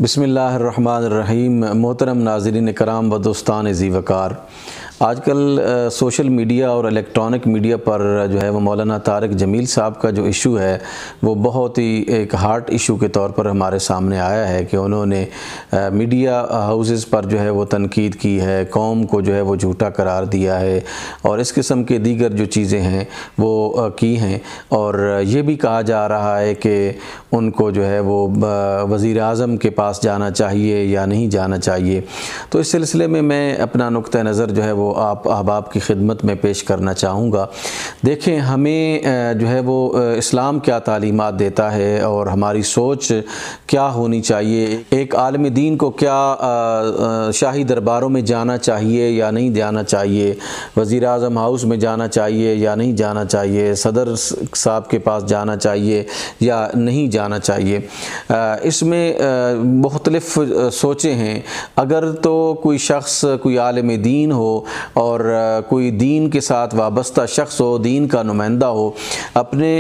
بسم اللہ الرحمن الرحیم۔ محترم ناظرین کرام و دوستان ذی وقار، آج کل سوشل میڈیا اور الیکٹرانک میڈیا پر جو ہے وہ مولانا طارق جمیل صاحب کا جو ایشو ہے وہ بہت ہی ایک ہارٹ ایشو کے طور پر ہمارے سامنے آیا ہے کہ انہوں نے میڈیا ہاؤسز پر جو ہے وہ تنقید کی ہے، قوم کو جو ہے وہ جھوٹا قرار دیا ہے اور اس قسم کے دیگر جو چیزیں ہیں وہ کی ہیں، اور یہ بھی کہا جا رہا ہے کہ ان کو جو ہے وہ وزیر اعظم کے پاس جانا چاہیے یا نہیں جانا چاہیے۔ تو اس سلسلے میں میں اپنا نقطہ نظر جو ہے وہ آپ احباب کی خدمت میں پیش کرنا چاہوں گا۔ دیکھیں، ہمیں جو ہے وہ اسلام کیا تعلیمات دیتا ہے اور ہماری سوچ کیا ہونی چاہیے، ایک عالم دین کو کیا شاہی درباروں میں جانا چاہیے یا نہیں جانا چاہیے، وزیر اعظم ہاؤس میں جانا چاہیے یا نہیں جانا چاہیے، صدر صاحب کے پاس جانا چاہیے یا نہیں جانا چاہیے۔ اس میں مختلف سوچیں ہیں۔ اگر تو کوئی شخص کوئی عالم دین ہو اور کوئی دین کے ساتھ وابستہ شخص ہو، دین کا نمائندہ ہو، اپنے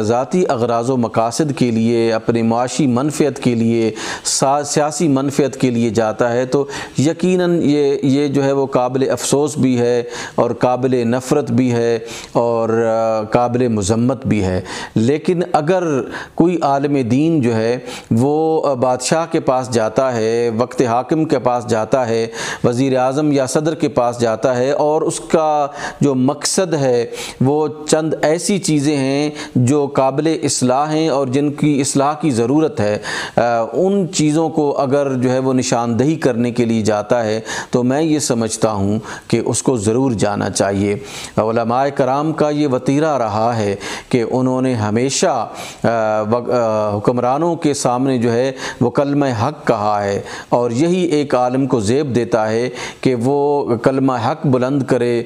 ذاتی اغراض و مقاصد کے لیے، اپنے معاشی منفعت کے لیے، سیاسی منفعت کے لیے جاتا ہے تو یقیناً یہ جو ہے وہ قابل افسوس بھی ہے اور قابل نفرت بھی ہے اور قابل مذمت بھی ہے۔ لیکن اگر کوئی عالم دین جو ہے وہ بادشاہ کے پاس جاتا ہے، وقت حاکم کے پاس جاتا ہے، وزیر اعظم یا صدر کے پاس جاتا ہے اور اس کا جو مقصد ہے وہ چند ایسی چیزیں ہیں جو قابل اصلاح ہیں اور جن کی اصلاح کی ضرورت ہے، ان چیزوں کو اگر جو ہے وہ نشاندہی کرنے کے لیے جاتا ہے تو میں یہ سمجھتا ہوں کہ اس کو ضرور جانا چاہیے۔ علماء کرام کا یہ وتیرہ رہا ہے کہ انہوں نے ہمیشہ حکمرانوں کے سامنے جو ہے وہ کلمہ حق کہا ہے، اور یہی ایک عالم کو زیب دیتا ہے کہ وہ کلمہ حق بلند کرے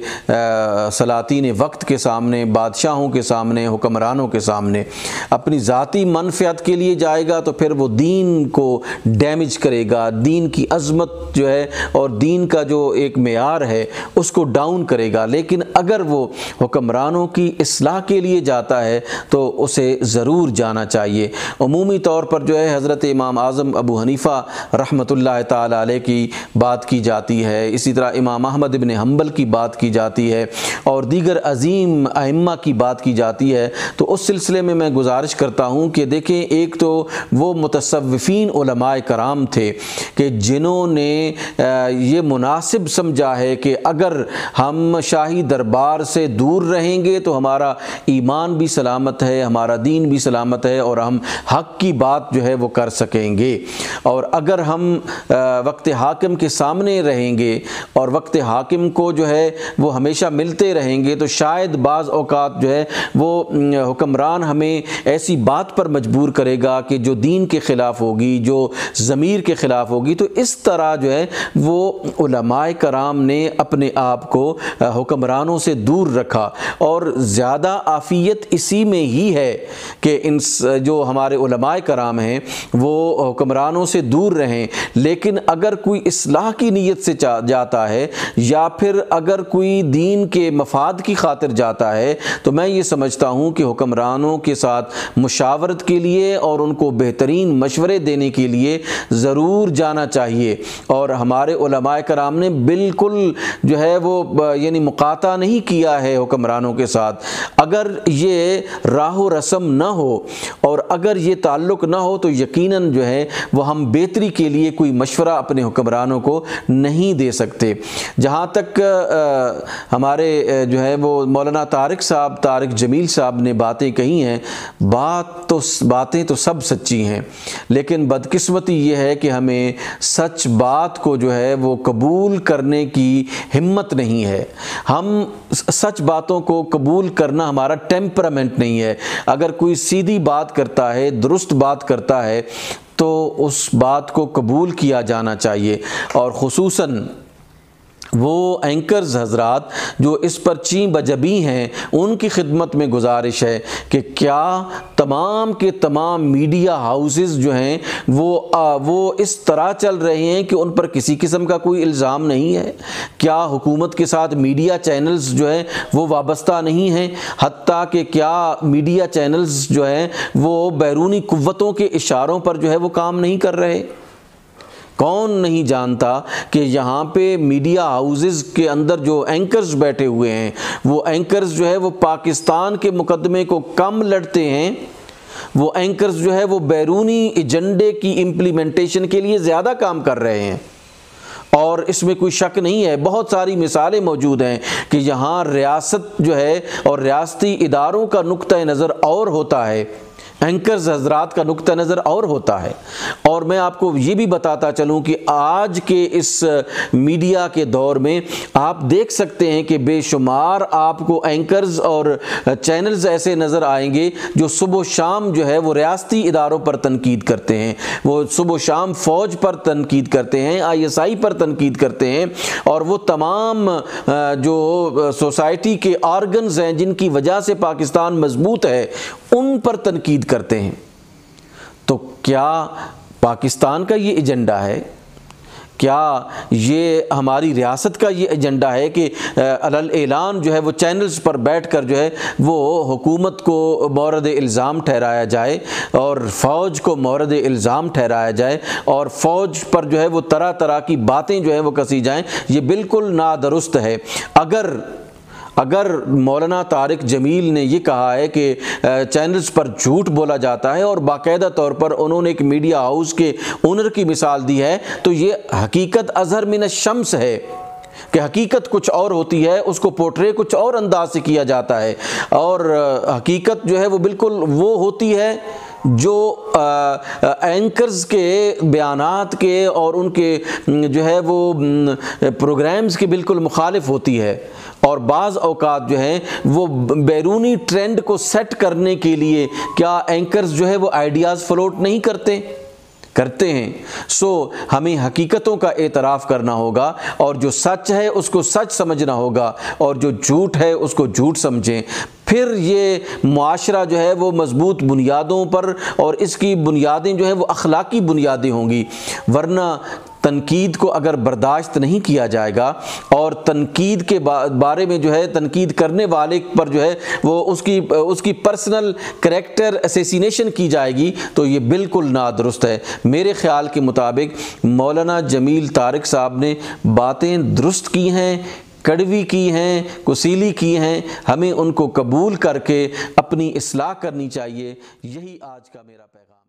سلاطین وقت کے سامنے، بادشاہوں کے سامنے، حکمرانوں کے سامنے۔ اپنی ذاتی منفعت کے لیے جائے گا تو پھر وہ دین کو ڈیمیج کرے گا، دین کی عظمت جو ہے اور دین کا جو ایک معیار ہے اس کو ڈاؤن کرے گا۔ لیکن اگر وہ حکمرانوں کی اصلاح کے لیے جاتا ہے تو اسے ضرور جانا چاہیے۔ عمومی طور پر جو ہے حضرت امام اعظم ابو حنیفہ رحمۃ اللہ تعالی علیہ کی بات کی جاتی ہے، اسی طرح امام احمد ابن حنبل کی بات کی جاتی ہے اور دیگر عظیم ائمہ کی بات کی جاتی ہے۔ تو اس سلسلے میں گزارش کرتا ہوں کہ دیکھیں، ایک تو وہ متصوفین علماء کرام تھے کہ جنہوں نے یہ مناسب سمجھا ہے کہ اگر ہم شاہی دربار سے دور رہیں گے تو ہمارا ایمان بھی سلامت ہے، ہمارا دین بھی سلامت ہے اور ہم حق کی بات جو ہے وہ کر سکیں گے، اور اگر ہم وقت حاکم کے سامنے رہیں گے اور وقت حاکم کو جو ہے وہ ہمیشہ ملتے رہیں گے تو شاید بعض اوقات جو ہے وہ حکمران ہمیں ایسی بات پر مجبور کرے گا کہ جو دین کے خلاف ہوگی، جو ضمیر کے خلاف ہوگی۔ تو اس طرح جو ہے وہ علماء کرام نے اپنے آپ کو حکمرانوں سے دور رکھا، اور زیادہ عافیت اسی میں ہی ہے کہ جو ہمارے علماء کرام ہیں وہ حکمرانوں سے دور رہیں۔ لیکن اگر کوئی اصلاح کی نیت سے جاتا ہے یا پھر اگر کوئی دین کے مفاد کی خاطر جاتا ہے تو میں یہ سمجھتا ہوں کہ حکمرانوں کے ساتھ مشاورت کے لیے اور ان کو بہترین مشورے دینے کے لیے ضرور جانا چاہیے۔ اور ہمارے علماء کرام نے بالکل جو ہے وہ یعنی مقاطعہ نہیں کیا ہے حکمرانوں کے ساتھ۔ اگر یہ راہ و رسم نہ ہو اور اگر یہ تعلق نہ ہو تو یقیناً جو ہے وہ ہم بہتری کے لیے کوئی مشورہ اپنے حکمرانوں کو نہیں دے سکتے۔ جہاں تک ہمارے جو ہے وہ مولانا طارق جمیل صاحب نے باتیں کہی ہیں، باتیں تو سب سچی ہیں، لیکن بدقسمتی یہ ہے کہ ہمیں سچ بات کو جو ہے وہ قبول کرنے کی ہمت نہیں ہے۔ ہم سچ باتوں کو قبول کرنا ہمارا ٹیمپرامنٹ نہیں ہے۔ اگر کوئی سیدھی بات کرتا ہے، درست بات کرتا ہے تو اس بات کو قبول کیا جانا چاہیے، اور خصوصاً وہ اینکرز حضرات جو اس پر چیں بجبی ہیں ان کی خدمت میں گزارش ہے کہ کیا تمام کے تمام میڈیا ہاؤسز جو ہیں وہ اس طرح چل رہے ہیں کہ ان پر کسی قسم کا کوئی الزام نہیں ہے؟ کیا حکومت کے ساتھ میڈیا چینلز جو ہیں وہ وابستہ نہیں ہیں؟ حتیٰ کہ کیا میڈیا چینلز جو ہیں وہ بیرونی قوتوں کے اشاروں پر جو ہے وہ کام نہیں کر رہے؟ کون نہیں جانتا کہ یہاں پہ میڈیا ہاؤسز کے اندر جو اینکرز بیٹھے ہوئے ہیں، وہ اینکرز جو ہے وہ پاکستان کے مقدمے کو کم لڑتے ہیں، وہ اینکرز جو ہے وہ بیرونی ایجنڈے کی امپلیمنٹیشن کے لیے زیادہ کام کر رہے ہیں۔ اور اس میں کوئی شک نہیں ہے، بہت ساری مثالیں موجود ہیں کہ یہاں ریاست جو ہے اور ریاستی اداروں کا نقطہ نظر اور ہوتا ہے، اینکرز حضرات کا نقطہ نظر اور ہوتا ہے۔ اور میں آپ کو یہ بھی بتاتا چلوں کہ آج کے اس میڈیا کے دور میں آپ دیکھ سکتے ہیں کہ بے شمار آپ کو اینکرز اور چینلز ایسے نظر آئیں گے جو صبح و شام جو ہے وہ ریاستی اداروں پر تنقید کرتے ہیں، وہ صبح و شام فوج پر تنقید کرتے ہیں، ISI پر تنقید کرتے ہیں، اور وہ تمام جو سوسائٹی کے آرگنز ہیں جن کی وجہ سے پاکستان مضبوط ہے ان پر تنقید کرتے ہیں۔ تو کیا پاکستان کا یہ ایجنڈا ہے؟ کیا یہ ہماری ریاست کا یہ ایجنڈا ہے کہ علل اعلان جو ہے وہ چینلز پر بیٹھ کر جو ہے وہ حکومت کو مورد الزام ٹھہرایا جائے اور فوج کو مورد الزام ٹھہرایا جائے اور فوج پر جو ہے وہ طرح طرح کی باتیں جو ہیں وہ کسی جائیں؟ یہ بالکل نادرست ہے۔ اگر مولانا طارق جمیل نے یہ کہا ہے کہ چینلز پر جھوٹ بولا جاتا ہے اور باقاعدہ طور پر انہوں نے ایک میڈیا ہاؤس کے اونر کی مثال دی ہے، تو یہ حقیقت اظہر من الشمس ہے کہ حقیقت کچھ اور ہوتی ہے، اس کو پورٹرے کچھ اور انداز سے کیا جاتا ہے، اور حقیقت جو ہے وہ بالکل وہ ہوتی ہے جو اینکرز کے بیانات کے اور ان کے جو ہے وہ پروگرامز کے بالکل مخالف ہوتی ہے۔ اور بعض اوقات جو ہیں وہ بیرونی ٹرینڈ کو سیٹ کرنے کے لیے کیا اینکرز جو ہے وہ آئیڈیاز فلوٹ نہیں کرتے ہیں۔ ہمیں حقیقتوں کا اعتراف کرنا ہوگا، اور جو سچ ہے اس کو سچ سمجھنا ہوگا اور جو جھوٹ ہے اس کو جھوٹ سمجھیں۔ پھر یہ معاشرہ جو ہے وہ مضبوط بنیادوں پر، اور اس کی بنیادیں جو ہیں وہ اخلاقی بنیادیں ہوں گی، ورنہ تنقید کو اگر برداشت نہیں کیا جائے گا اور تنقید کے بارے میں جو ہے تنقید کرنے والے پر جو ہے وہ اس کی پرسنل کریکٹر اسیسینیشن کی جائے گی، تو یہ بالکل نادرست ہے۔ میرے خیال کے مطابق مولانا جمیل طارق صاحب نے باتیں درست کی ہیں، کڑوی کی ہیں، کسیلی کی ہیں، ہمیں ان کو قبول کر کے اپنی اصلاح کرنی چاہیے۔ یہی آج کا میرا پیغام۔